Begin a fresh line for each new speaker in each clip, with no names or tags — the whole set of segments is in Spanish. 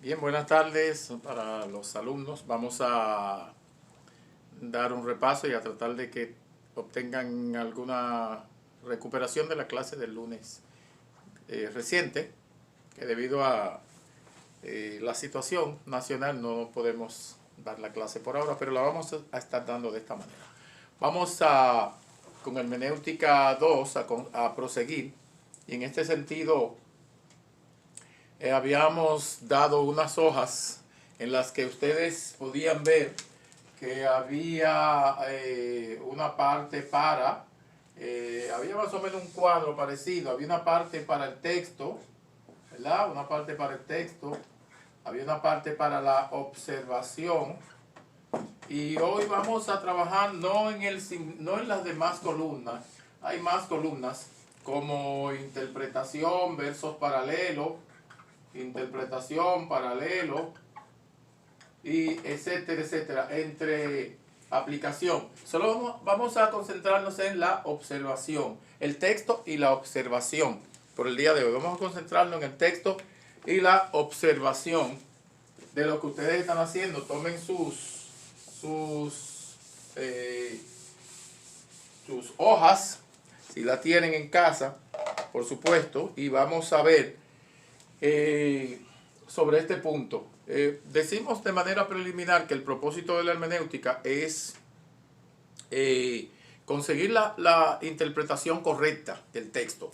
Bien, buenas tardes para los alumnos. Vamos a dar un repaso y a tratar de que obtengan alguna recuperación de la clase del lunes reciente, que debido a la situación nacional no podemos dar la clase por ahora, pero la vamos a estar dando de esta manera. Vamos con hermenéutica 2 a proseguir, y en este sentido habíamos dado unas hojas en las que ustedes podían ver que había una parte para, había más o menos un cuadro parecido, había una parte para el texto, ¿verdad? Una parte para el texto, había una parte para la observación, y hoy vamos a trabajar no en las demás columnas, hay más columnas como interpretación, versos paralelos, interpretación, paralelo, y etcétera, etcétera, entre aplicación. Solo vamos a concentrarnos en la observación, el texto y la observación por el día de hoy. Vamos a concentrarnos en el texto y la observación de lo que ustedes están haciendo. Tomen sus hojas, si la tienen en casa, por supuesto, y vamos a ver sobre este punto. Decimos de manera preliminar que el propósito de la hermenéutica es conseguir la interpretación correcta del texto.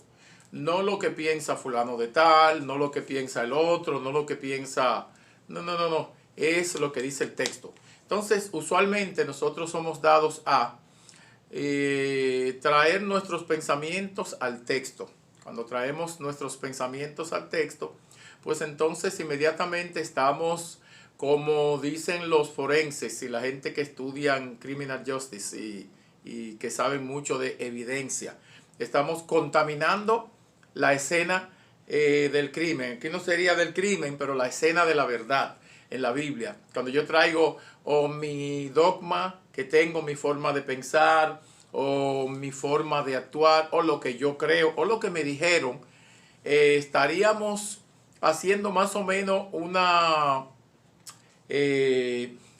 No lo que piensa fulano de tal, no lo que piensa el otro, no lo que piensa... No. Es lo que dice el texto. Entonces, usualmente nosotros somos dados a traer nuestros pensamientos al texto. Cuando traemos nuestros pensamientos al texto, pues entonces inmediatamente estamos, como dicen los forenses y la gente que estudian criminal justice y que saben mucho de evidencia, estamos contaminando la escena del crimen. Aquí no sería del crimen, pero la escena de la verdad en la Biblia. Cuando yo traigo mi dogma que tengo, mi forma de pensar, o mi forma de actuar, o lo que yo creo, o lo que me dijeron, estaríamos haciendo más o menos una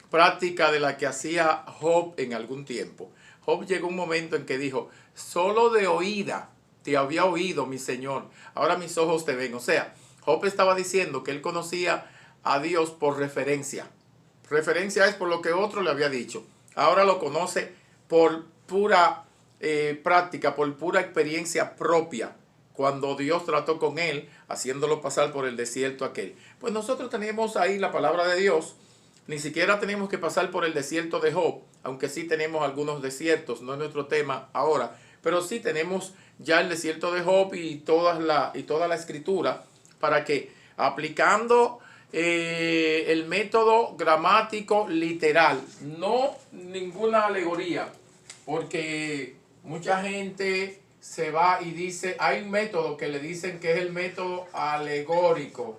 práctica de la que hacía Job en algún tiempo. Job llegó un momento en que dijo: solo de oída te había oído, mi Señor, ahora mis ojos te ven. O sea, Job estaba diciendo que él conocía a Dios por referencia. Referencia es por lo que otro le había dicho. Ahora lo conoce por pura práctica, por pura experiencia propia, cuando Dios trató con él, haciéndolo pasar por el desierto aquel. Pues nosotros tenemos ahí la palabra de Dios. Ni siquiera tenemos que pasar por el desierto de Job, aunque sí tenemos algunos desiertos, no es nuestro tema ahora, pero sí tenemos ya el desierto de Job y toda la escritura, para que aplicando el método gramático literal, no ninguna alegoría, porque mucha gente se va y dice, hay un método que le dicen que es el método alegórico.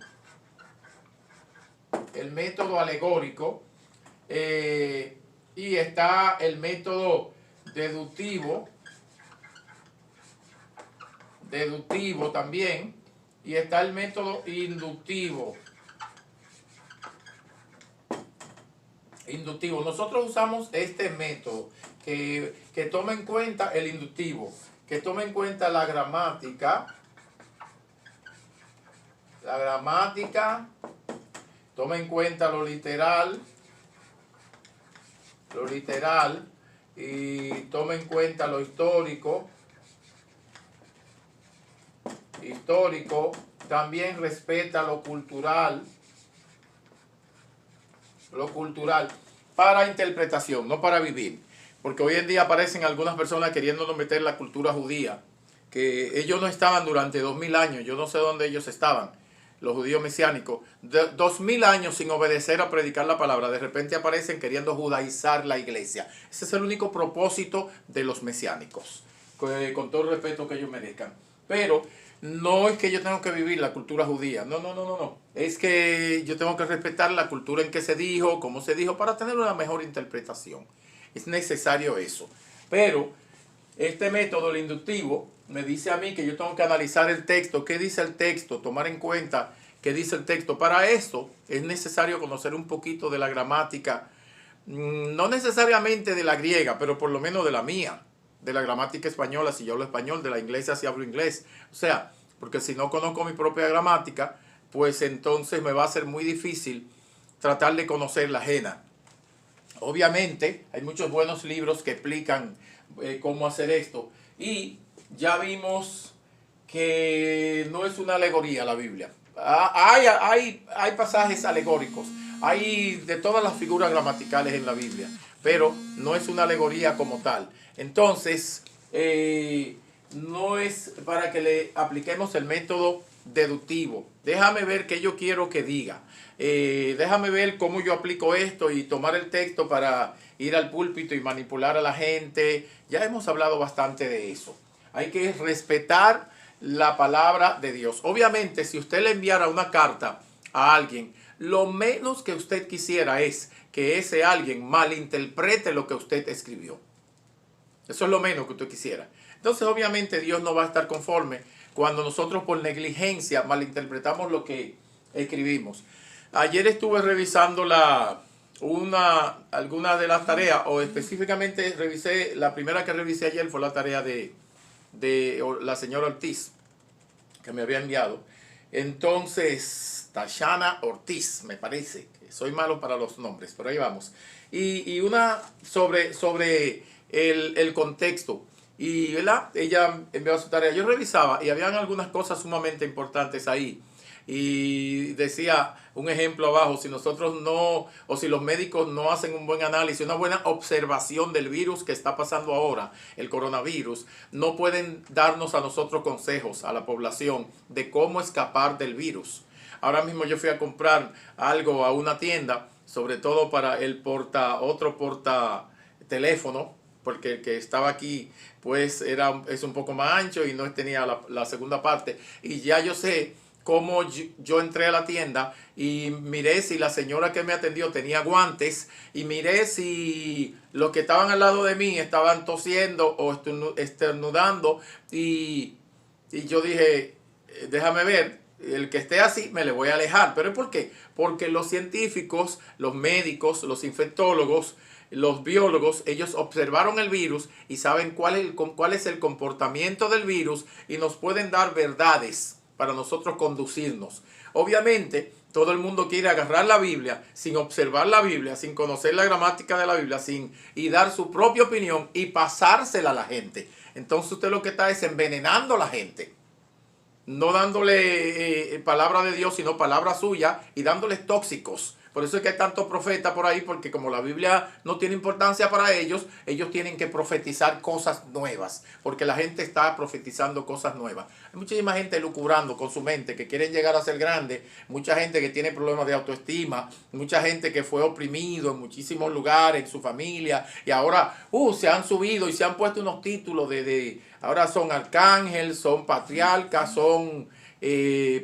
El método alegórico, y está el método deductivo también, y está el método inductivo. Nosotros usamos este método que toma en cuenta el inductivo, que toma en cuenta la gramática, toma en cuenta lo literal, y toma en cuenta lo histórico, también respeta lo cultural, para interpretación, no para vivir. Porque hoy en día aparecen algunas personas queriéndonos meter la cultura judía, que ellos no estaban durante 2000 años, yo no sé dónde ellos estaban, los judíos mesiánicos, 2000 años sin obedecer a predicar la palabra, de repente aparecen queriendo judaizar la iglesia. Ese es el único propósito de los mesiánicos, con todo el respeto que ellos merezcan. Pero no es que yo tengo que vivir la cultura judía, no. Es que yo tengo que respetar la cultura en que se dijo, cómo se dijo, para tener una mejor interpretación. Es necesario eso. Pero este método, el inductivo, me dice a mí que yo tengo que analizar el texto. ¿Qué dice el texto? Tomar en cuenta qué dice el texto. Para eso es necesario conocer un poquito de la gramática, no necesariamente de la griega, pero por lo menos de la mía, de la gramática española si yo hablo español, de la inglesa si hablo inglés. O sea, porque si no conozco mi propia gramática, pues entonces me va a ser muy difícil tratar de conocer la ajena. Obviamente hay muchos buenos libros que explican cómo hacer esto, y ya vimos que no es una alegoría la Biblia. Hay pasajes alegóricos, hay de todas las figuras gramaticales en la Biblia, pero no es una alegoría como tal. Entonces, no es para que le apliquemos el método deductivo. Déjame ver qué yo quiero que diga. Déjame ver cómo yo aplico esto y tomar el texto para ir al púlpito y manipular a la gente. Ya hemos hablado bastante de eso. Hay que respetar la palabra de Dios. Obviamente, si usted le enviara una carta a alguien, lo menos que usted quisiera es que ese alguien malinterprete lo que usted escribió. Eso es lo menos que usted quisiera. Entonces, obviamente, Dios no va a estar conforme cuando nosotros por negligencia malinterpretamos lo que escribimos. Ayer estuve revisando alguna de las tareas, o específicamente la primera que revisé ayer fue la tarea de la señora Ortiz, que me había enviado. Entonces, Tashana Ortiz, me parece. Soy malo para los nombres, pero ahí vamos. Y una sobre el contexto. Y ¿verdad? Ella envió su tarea. Yo revisaba y habían algunas cosas sumamente importantes ahí. Y decía un ejemplo abajo: si nosotros no, o si los médicos no hacen un buen análisis, una buena observación del virus que está pasando ahora, el coronavirus, no pueden darnos a nosotros consejos a la población de cómo escapar del virus. Ahora mismo yo fui a comprar algo a una tienda, sobre todo para otro porta teléfono, porque el que estaba aquí pues es un poco más ancho y no tenía la segunda parte. Y ya yo sé cómo yo entré a la tienda y miré si la señora que me atendió tenía guantes, y miré si los que estaban al lado de mí estaban tosiendo o estornudando, y yo dije, déjame ver, el que esté así me le voy a alejar. ¿Pero por qué? Porque los científicos, los médicos, los infectólogos, los biólogos, ellos observaron el virus y saben cuál es el comportamiento del virus, y nos pueden dar verdades para nosotros conducirnos. Obviamente, todo el mundo quiere agarrar la Biblia sin observar la Biblia, sin conocer la gramática de la Biblia, y dar su propia opinión y pasársela a la gente. Entonces usted lo que está es envenenando a la gente, no dándole palabra de Dios, sino palabra suya, y dándoles tóxicos. Por eso es que hay tantos profetas por ahí, porque como la Biblia no tiene importancia para ellos, ellos tienen que profetizar cosas nuevas, porque la gente está profetizando cosas nuevas. Hay muchísima gente lucubrando con su mente, que quieren llegar a ser grande, mucha gente que tiene problemas de autoestima, mucha gente que fue oprimido en muchísimos lugares, en su familia, y ahora se han subido y se han puesto unos títulos ahora son arcángeles, son patriarcas, son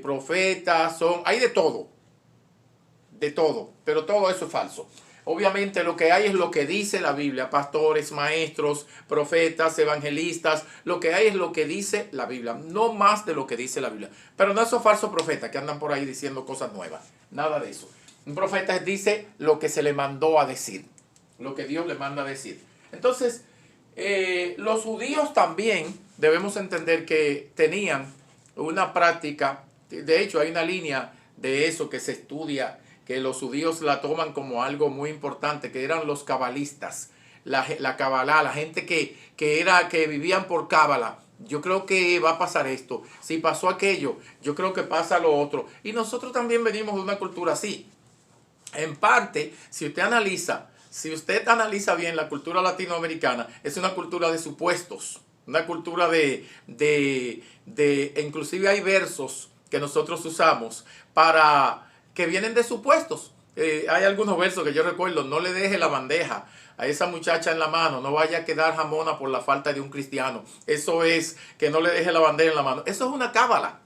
profetas, hay de todo. De todo, pero todo eso es falso. Obviamente lo que hay es lo que dice la Biblia: pastores, maestros, profetas, evangelistas. Lo que hay es lo que dice la Biblia, no más de lo que dice la Biblia. Pero no esos falsos profetas que andan por ahí diciendo cosas nuevas, nada de eso. Un profeta dice lo que se le mandó a decir, lo que Dios le manda a decir. Entonces, los judíos también debemos entender que tenían una práctica. De hecho, hay una línea de eso que se estudia, que los judíos la toman como algo muy importante, que eran los cabalistas, la cabalá, la gente que vivían por cábala. Yo creo que va a pasar esto. Si pasó aquello, yo creo que pasa lo otro. Y nosotros también venimos de una cultura así. En parte, si usted analiza bien la cultura latinoamericana, es una cultura de supuestos, una cultura inclusive hay versos que nosotros usamos que vienen de supuestos. Hay algunos versos que yo recuerdo: no le deje la bandeja a esa muchacha en la mano, no vaya a quedar jamona por la falta de un cristiano. Eso es, que no le deje la bandeja en la mano. Eso es una cábala.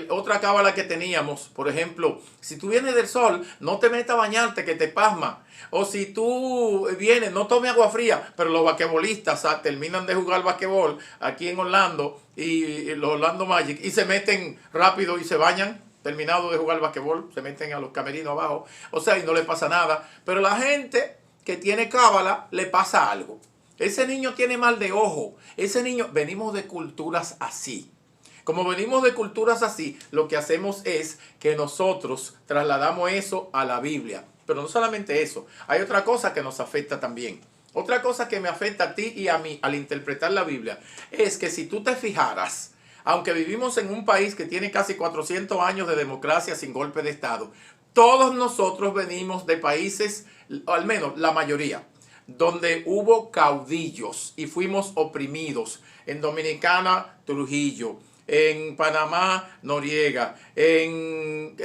Otra cábala que teníamos, por ejemplo: si tú vienes del sol, no te metas a bañarte, que te pasma. O si tú vienes, no tome agua fría. Pero los basquetbolistas terminan de jugar basquetbol aquí en Orlando, y los Orlando Magic, y se meten rápido y se bañan. terminado de jugar basquetbol, se meten a los camerinos abajo, o sea, y no le pasa nada. Pero la gente que tiene cábala, le pasa algo. Ese niño tiene mal de ojo. Ese niño, venimos de culturas así. Como venimos de culturas así, lo que hacemos es que nosotros trasladamos eso a la Biblia. Pero no solamente eso, hay otra cosa que nos afecta también. Otra cosa que me afecta a ti y a mí al interpretar la Biblia es que si tú te fijaras, aunque vivimos en un país que tiene casi 400 años de democracia sin golpe de Estado, todos nosotros venimos de países, al menos la mayoría, donde hubo caudillos y fuimos oprimidos. En Dominicana, Trujillo. En Panamá, Noriega. En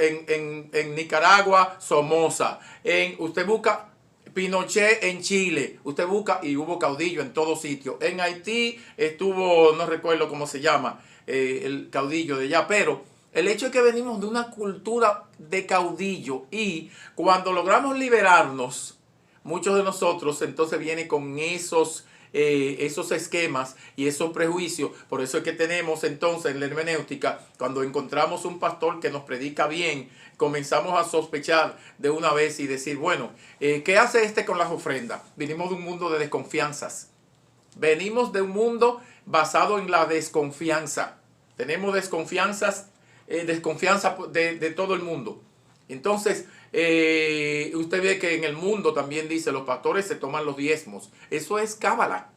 Nicaragua, Somoza. Usted busca Pinochet en Chile. Usted busca y hubo caudillo en todo sitio. En Haití estuvo, no recuerdo cómo se llama, el caudillo de allá, pero el hecho es que venimos de una cultura de caudillo y cuando logramos liberarnos, muchos de nosotros entonces vienen con esos esquemas y esos prejuicios. Por eso es que tenemos entonces en la hermenéutica, cuando encontramos un pastor que nos predica bien, comenzamos a sospechar de una vez y decir, bueno, ¿qué hace este con las ofrendas? Venimos de un mundo de desconfianzas. Venimos de un mundo basado en la desconfianza. Tenemos desconfianza de todo el mundo. Entonces, usted ve que en el mundo también dice, los pastores se toman los diezmos. Eso es cábala.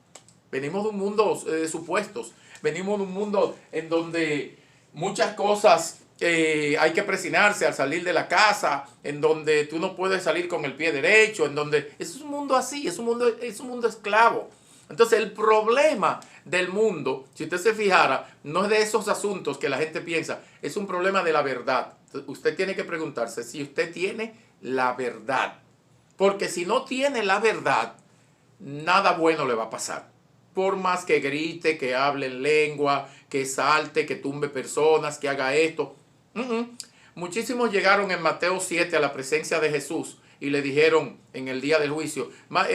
Venimos de un mundo de supuestos. Venimos de un mundo en donde muchas cosas hay que presionarse al salir de la casa, en donde tú no puedes salir con el pie derecho, en donde es un mundo así, es un mundo esclavo. Entonces el problema del mundo, si usted se fijara, no es de esos asuntos que la gente piensa, es un problema de la verdad. Usted tiene que preguntarse si usted tiene la verdad. Porque si no tiene la verdad, nada bueno le va a pasar. Por más que grite, que hable en lengua, que salte, que tumbe personas, que haga esto. Muchísimos llegaron en Mateo 7 a la presencia de Jesús y le dijeron en el día del juicio,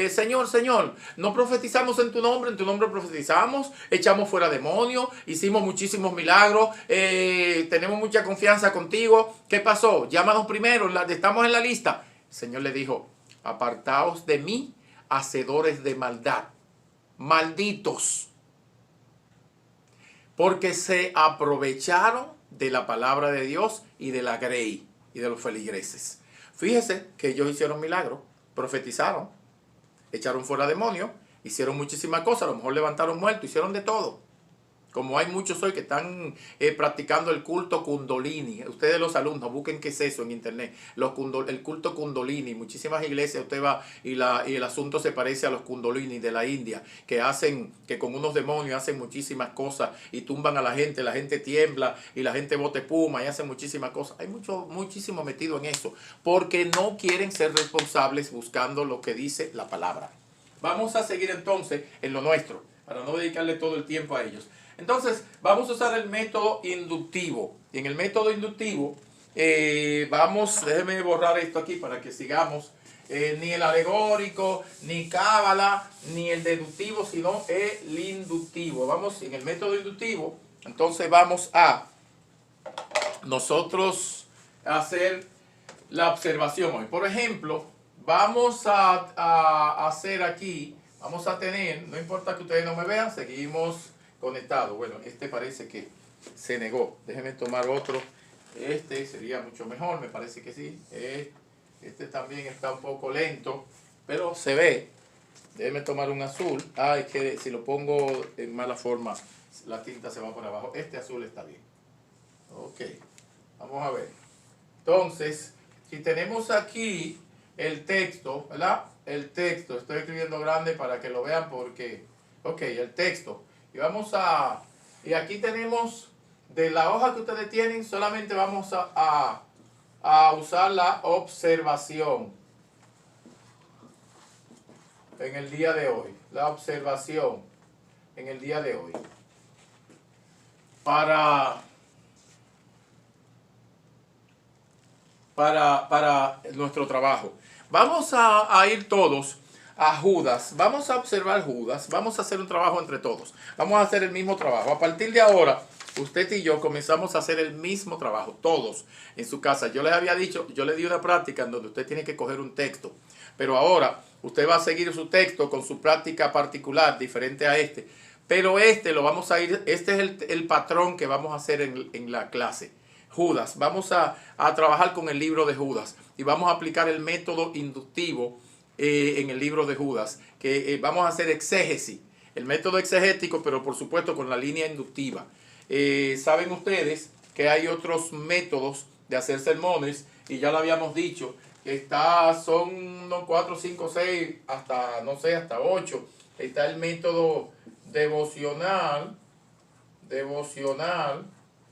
Señor, no profetizamos en tu nombre profetizamos, echamos fuera demonios, hicimos muchísimos milagros, tenemos mucha confianza contigo. ¿Qué pasó? Llámanos primero, estamos en la lista. El Señor le dijo, apartaos de mí, hacedores de maldad, malditos, porque se aprovecharon de la palabra de Dios y de la grey y de los feligreses. Fíjese que ellos hicieron milagros, profetizaron, echaron fuera demonios, hicieron muchísimas cosas, a lo mejor levantaron muertos, hicieron de todo. Como hay muchos hoy que están practicando el culto Kundalini. Ustedes los alumnos, busquen qué es eso en internet. El culto Kundalini. Muchísimas iglesias usted va y el asunto se parece a los Kundalini de la India. Que con unos demonios hacen muchísimas cosas y tumban a la gente tiembla y la gente bote espuma y hacen muchísimas cosas. Hay muchísimo metido en eso. Porque no quieren ser responsables buscando lo que dice la palabra. Vamos a seguir entonces en lo nuestro, para no dedicarle todo el tiempo a ellos. Entonces, vamos a usar el método inductivo. Y en el método inductivo, déjeme borrar esto aquí para que sigamos. Ni el alegórico, ni cábala, ni el deductivo, sino el inductivo. Vamos en el método inductivo. Entonces, vamos a nosotros hacer la observación hoy. Por ejemplo, vamos a hacer aquí, vamos a tener, no importa que ustedes no me vean, seguimos conectado. Bueno, este parece que se negó. Déjenme tomar otro. Este sería mucho mejor, me parece que sí. Este también está un poco lento, pero se ve. Déjenme tomar un azul. Es que si lo pongo en mala forma, la tinta se va por abajo. Este azul está bien. Ok, vamos a ver. Entonces, si tenemos aquí el texto, ¿verdad? El texto, estoy escribiendo grande para que lo vean porque, ok, el texto. Y aquí tenemos, de la hoja que ustedes tienen, solamente vamos a usar la observación en el día de hoy. La observación en el día de hoy. Para nuestro trabajo. Vamos a ir todos a Judas. Vamos a observar Judas. Vamos a hacer un trabajo entre todos. Vamos a hacer el mismo trabajo. A partir de ahora, usted y yo comenzamos a hacer el mismo trabajo, todos en su casa. Yo les había dicho, yo le di una práctica en donde usted tiene que coger un texto. Pero ahora usted va a seguir su texto con su práctica particular, diferente a este. Pero este lo vamos a ir, este es el patrón que vamos a hacer en la clase. Judas, vamos a trabajar con el libro de Judas y vamos a aplicar el método inductivo en el libro de Judas, que vamos a hacer exégesis, el método exegético, pero por supuesto con la línea inductiva. Saben ustedes que hay otros métodos de hacer sermones y ya lo habíamos dicho, que son unos 4, 5, 6, hasta no sé, hasta 8. Está el método devocional.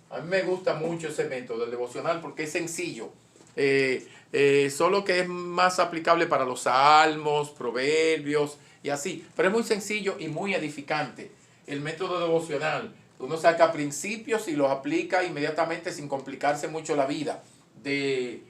A mí me gusta mucho ese método, el devocional, porque es sencillo. Solo que es más aplicable para los salmos, proverbios y así. Pero es muy sencillo y muy edificante. El método devocional. Uno saca principios y los aplica inmediatamente sin complicarse mucho la vida. Sin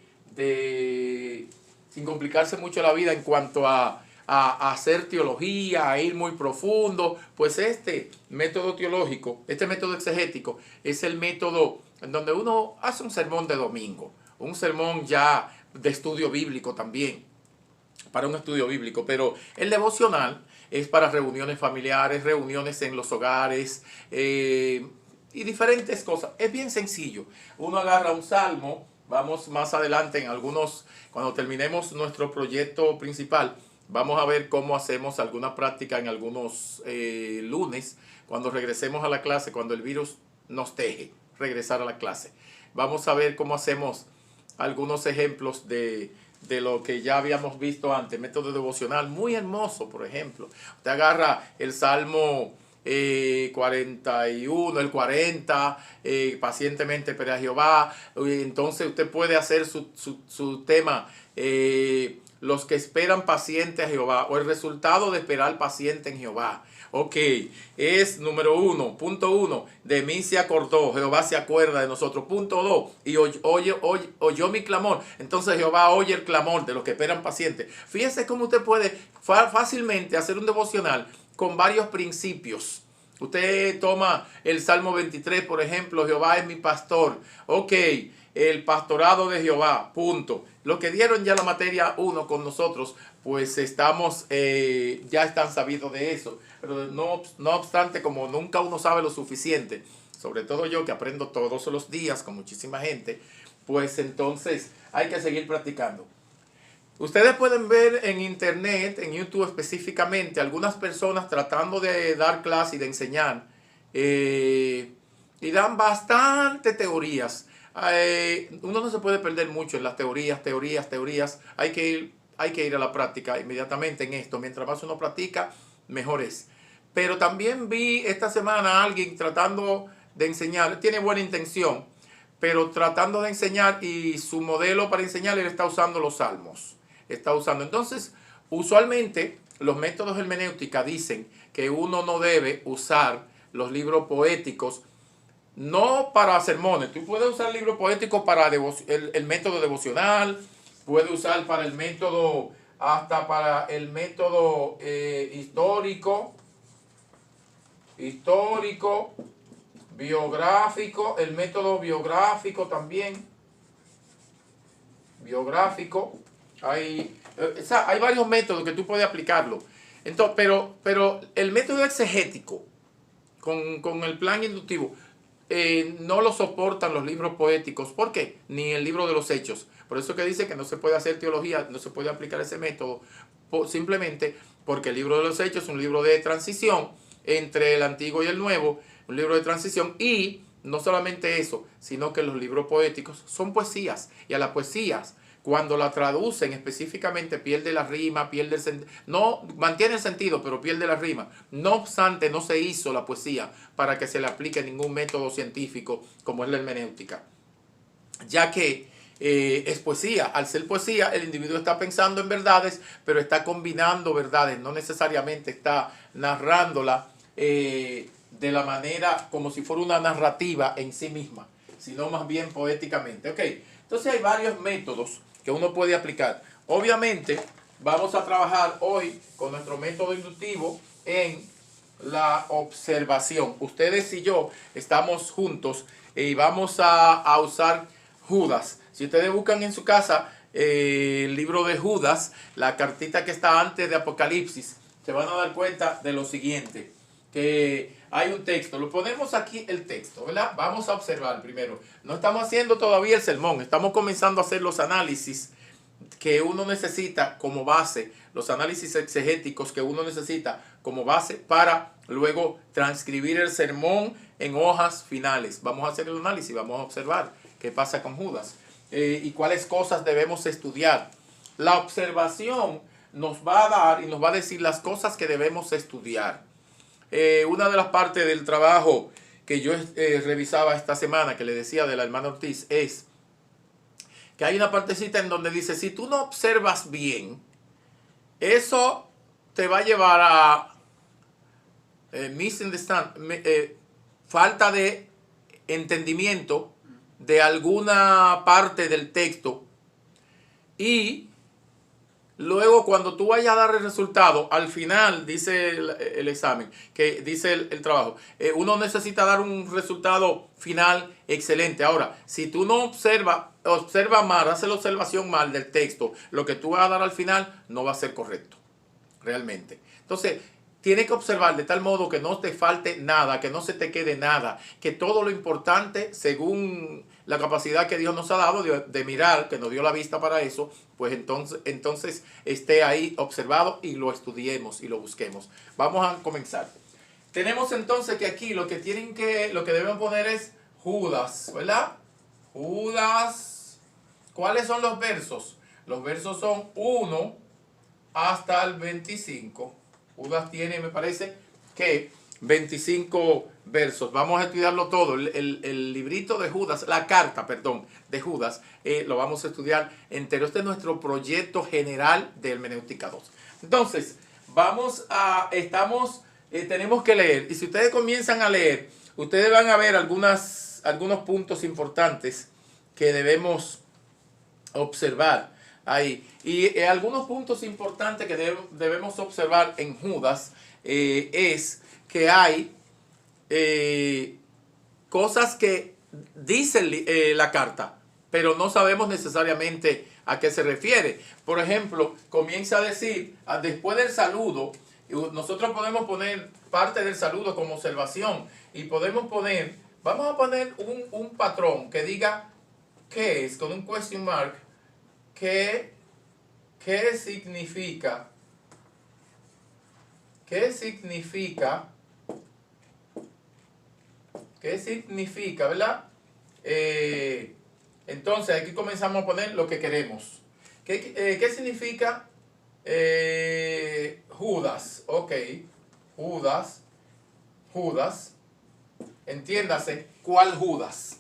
complicarse mucho la vida en cuanto a hacer teología, a ir muy profundo. Pues este método teológico, este método exegético, es el método en donde uno hace un sermón de domingo, un sermón ya de estudio bíblico también, para un estudio bíblico. Pero el devocional es para reuniones familiares, reuniones en los hogares y diferentes cosas. Es bien sencillo. Uno agarra un salmo, vamos más adelante en algunos, cuando terminemos nuestro proyecto principal, vamos a ver cómo hacemos alguna práctica en algunos lunes, cuando regresemos a la clase, cuando el virus nos deje regresar a la clase. Vamos a ver cómo hacemos algunos ejemplos de lo que ya habíamos visto antes, método devocional muy hermoso. Por ejemplo, usted agarra el Salmo 41, el 40, pacientemente espera a Jehová. Entonces usted puede hacer su tema, los que esperan paciente a Jehová, o el resultado de esperar paciente en Jehová. Ok, es número 1, punto 1, de mí se acordó, Jehová se acuerda de nosotros. Punto 2, y oyó mi clamor. Entonces Jehová oye el clamor de los que esperan paciente. Fíjese cómo usted puede fácilmente hacer un devocional con varios principios. Usted toma el Salmo 23, por ejemplo, Jehová es mi pastor. Ok, el pastorado de Jehová, punto. Lo que dieron ya la materia 1 con nosotros, pues ya están sabidos de eso. Pero no obstante, como nunca uno sabe lo suficiente, sobre todo yo que aprendo todos los días con muchísima gente, pues entonces hay que seguir practicando. Ustedes pueden ver en internet, en YouTube específicamente, algunas personas tratando de dar clase y de enseñar, y dan bastante teorías. Uno no se puede perder mucho en las teorías. Hay que ir a la práctica inmediatamente en esto. Mientras más uno practica, mejor es. Pero también vi esta semana a alguien tratando de enseñar, tiene buena intención, pero tratando de enseñar, y su modelo para enseñar, él está usando los salmos. Entonces, usualmente los métodos hermenéutica dicen que uno no debe usar los libros poéticos, no para sermones. Tú puedes usar el libro poético para el método devocional, puedes usar para el método, hasta para el método histórico, biográfico, el método biográfico también. Hay varios métodos que tú puedes aplicarlo. Entonces, pero el método exegético con el plan inductivo no lo soportan los libros poéticos. ¿Por qué? Ni el libro de los Hechos. Por eso que dice que no se puede hacer teología, no se puede aplicar ese método, simplemente porque el libro de los Hechos es un libro de transición entre el Antiguo y el Nuevo, un libro de transición. Y no solamente eso, sino que los libros poéticos son poesías, y a las poesías, cuando la traducen específicamente, pierde la rima, pierde el sentido. No, mantiene el sentido, pero pierde la rima. No obstante, no se hizo la poesía para que se le aplique ningún método científico como es la hermenéutica, ya que es poesía. Al ser poesía, el individuo está pensando en verdades, pero está combinando verdades, no necesariamente está narrándola de la manera como si fuera una narrativa en sí misma, sino más bien poéticamente. Ok, entonces hay varios métodos que uno puede aplicar. Obviamente, vamos a trabajar hoy con nuestro método inductivo en la observación. Ustedes y yo estamos juntos y vamos a usar Judas. Si ustedes buscan en su casa el libro de Judas, la cartita que está antes de Apocalipsis, se van a dar cuenta de lo siguiente, que hay un texto. Lo ponemos aquí el texto, ¿verdad? Vamos a observar primero. No estamos haciendo todavía el sermón, estamos comenzando a hacer los análisis que uno necesita como base, los análisis exegéticos que uno necesita como base para luego transcribir el sermón en hojas finales. Vamos a hacer el análisis, vamos a observar qué pasa con Judas y cuáles cosas debemos estudiar. La observación nos va a dar y nos va a decir las cosas que debemos estudiar. Una de las partes del trabajo que yo revisaba esta semana, que le decía de la hermana Ortiz, es que hay una partecita en donde dice, si tú no observas bien, eso te va a llevar a falta de entendimiento de alguna parte del texto, y luego cuando tú vayas a dar el resultado, al final dice el examen, que dice el trabajo, uno necesita dar un resultado final excelente. Ahora, si tú no observa mal, hace la observación mal del texto, lo que tú vas a dar al final no va a ser correcto, realmente. Entonces, tienes que observar de tal modo que no te falte nada, que no se te quede nada, que todo lo importante, según la capacidad que Dios nos ha dado de mirar, que nos dio la vista para eso, pues entonces esté ahí observado y lo estudiemos y lo busquemos. Vamos a comenzar. Tenemos entonces que aquí lo que debemos poner es Judas, ¿verdad? Judas. ¿Cuáles son los versos? Los versos son 1 hasta el 25. Judas tiene, me parece, que 25 versos. Vamos a estudiarlo todo. El librito de Judas, la carta, perdón, de Judas, lo vamos a estudiar entero. Este es nuestro proyecto general de Hermenéutica 2. Entonces, tenemos que leer. Y si ustedes comienzan a leer, ustedes van a ver algunos puntos importantes que debemos observar ahí. Y algunos puntos importantes que debemos observar en Judas es que hay cosas que dice la carta, pero no sabemos necesariamente a qué se refiere. Por ejemplo, comienza a decir, después del saludo, nosotros podemos poner parte del saludo como observación y vamos a poner un patrón que diga qué es, con un question mark, qué significa, ¿verdad? Entonces aquí comenzamos a poner lo que queremos. ¿Qué significa Judas? Ok, Judas. Entiéndase cuál Judas.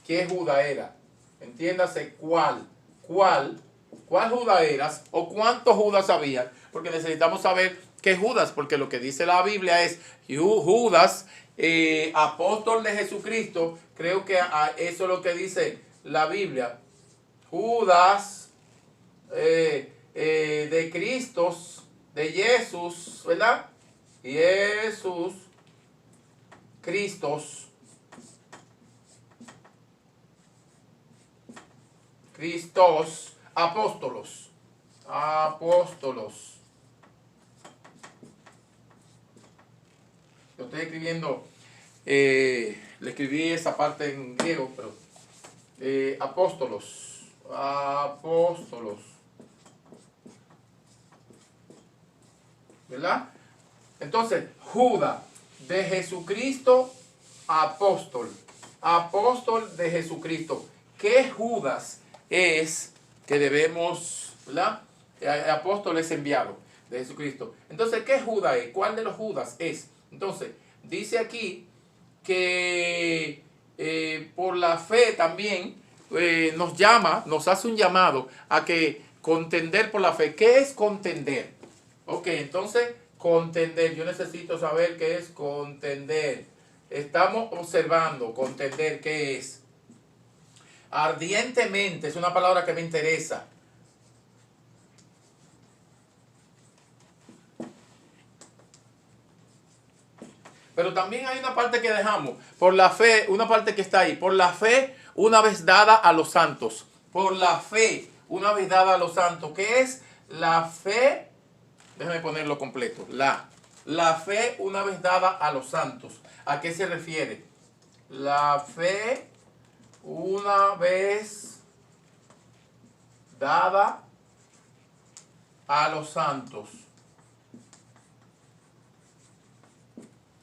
¿Qué Judas era? Entiéndase cuál Judas eras o cuántos Judas había, porque necesitamos saber qué Judas, porque lo que dice la Biblia es Judas, apóstol de Jesucristo. Creo que eso es lo que dice la Biblia. Judas de Cristo, de Jesús, ¿verdad? Jesús, Cristos, apóstolos. Yo estoy escribiendo, le escribí esa parte en griego, pero apóstolos. ¿Verdad? Entonces, Judas de Jesucristo, apóstol de Jesucristo. ¿Qué Judas es que debemos, ¿verdad? Apóstol es enviado de Jesucristo. Entonces, ¿qué Judas es? ¿Cuál de los Judas es? Entonces, dice aquí que por la fe también nos hace un llamado a que contender por la fe. ¿Qué es contender? Ok, entonces, contender. Yo necesito saber qué es contender. Estamos observando, contender, ¿qué es? Ardientemente, es una palabra que me interesa. Pero también hay una parte que dejamos. Por la fe, una parte que está ahí. Por la fe, una vez dada a los santos. Por la fe, una vez dada a los santos. ¿Qué es la fe? Déjame ponerlo completo. La fe, una vez dada a los santos. ¿A qué se refiere? La fe, una vez dada a los santos.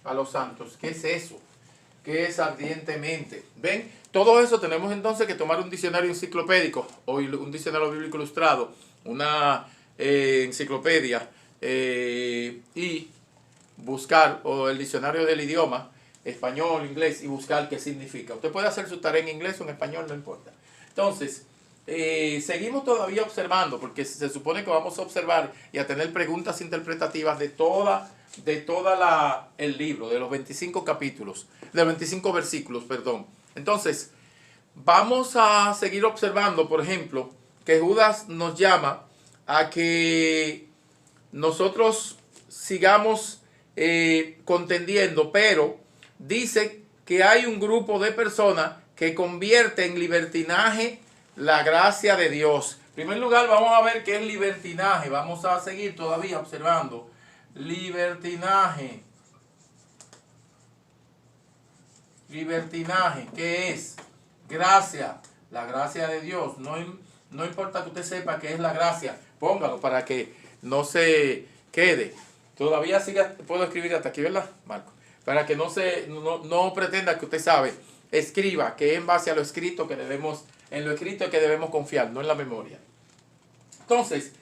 A los santos. ¿Qué es eso? ¿Qué es ardientemente? ¿Ven? Todo eso tenemos entonces que tomar un diccionario enciclopédico o un diccionario bíblico ilustrado, una enciclopedia y buscar, o el diccionario del idioma, español, inglés, y buscar qué significa. Usted puede hacer su tarea en inglés o en español, no importa. Entonces, seguimos todavía observando, porque se supone que vamos a observar y a tener preguntas interpretativas de toda el libro, de los 25 capítulos, de los 25 versículos, perdón. Entonces, vamos a seguir observando, por ejemplo, que Judas nos llama a que nosotros sigamos contendiendo, pero dice que hay un grupo de personas que convierte en libertinaje la gracia de Dios. En primer lugar, vamos a ver qué es libertinaje. Vamos a seguir todavía observando. Libertinaje. Libertinaje, ¿qué es? Gracia, la gracia de Dios. No importa que usted sepa qué es la gracia, póngalo para que no se quede. Todavía puedo escribir hasta aquí, ¿verdad, Marco? Para que no pretenda que usted sabe. Escriba, que es en base a lo escrito que debemos, en lo escrito que debemos confiar, no en la memoria. Entonces,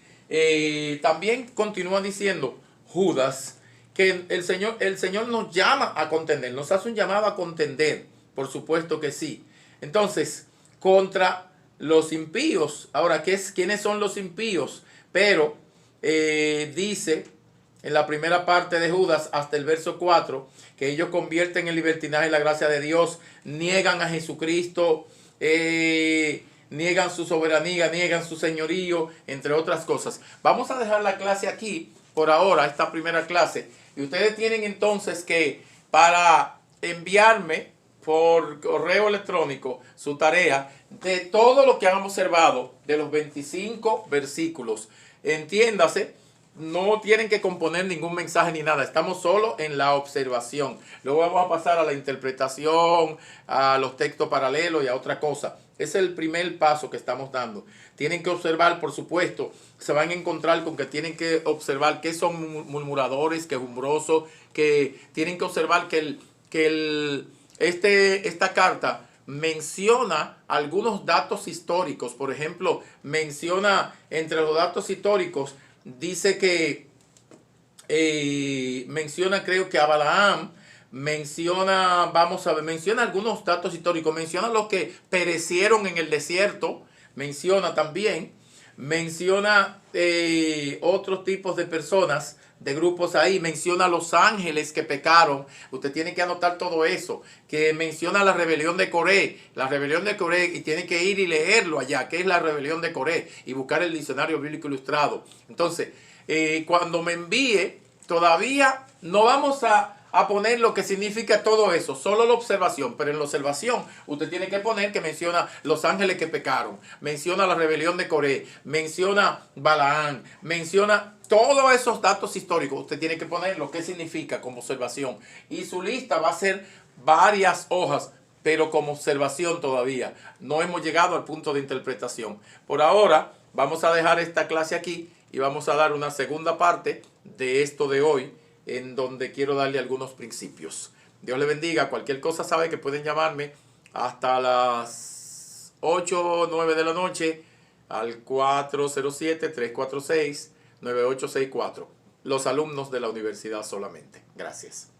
también continúa diciendo Judas que el Señor nos llama a contender, nos hace un llamado a contender, por supuesto que sí. Entonces, contra los impíos. Ahora, ¿quiénes son los impíos? Pero dice en la primera parte de Judas hasta el verso 4 que ellos convierten en libertinaje la gracia de Dios, niegan a Jesucristo, niegan su soberanía, niegan su señorío, entre otras cosas. Vamos a dejar la clase aquí por ahora, esta primera clase, y ustedes tienen entonces que, para enviarme por correo electrónico su tarea de todo lo que han observado de los 25 versículos. Entiéndase, no tienen que componer ningún mensaje ni nada, estamos solo en la observación. Luego vamos a pasar a la interpretación, a los textos paralelos y a otra cosa. Ese es el primer paso que estamos dando. Tienen que observar, por supuesto, se van a encontrar con que tienen que observar qué son murmuradores, quejumbrosos, que tienen que observar esta carta menciona algunos datos históricos. Por ejemplo, menciona entre los datos históricos, dice que menciona, creo que a Balaam, menciona algunos datos históricos, menciona los que perecieron en el desierto, menciona otros tipos de personas, de grupos ahí, menciona los ángeles que pecaron. Usted tiene que anotar todo eso, que menciona la rebelión de Coré, y tiene que ir y leerlo allá, que es la rebelión de Coré, y buscar el diccionario bíblico ilustrado. Entonces, cuando me envíe, todavía no vamos a poner lo que significa todo eso, solo la observación, pero en la observación usted tiene que poner que menciona los ángeles que pecaron, menciona la rebelión de Coré, menciona Balaam, menciona todos esos datos históricos. Usted tiene que poner lo que significa como observación, y su lista va a ser varias hojas, pero como observación todavía. No hemos llegado al punto de interpretación. Por ahora vamos a dejar esta clase aquí y vamos a dar una segunda parte de esto de hoy, en donde quiero darle algunos principios. Dios le bendiga. Cualquier cosa sabe que pueden llamarme hasta las 8 o 9 de la noche al 407-346-9864. Los alumnos de la universidad solamente. Gracias.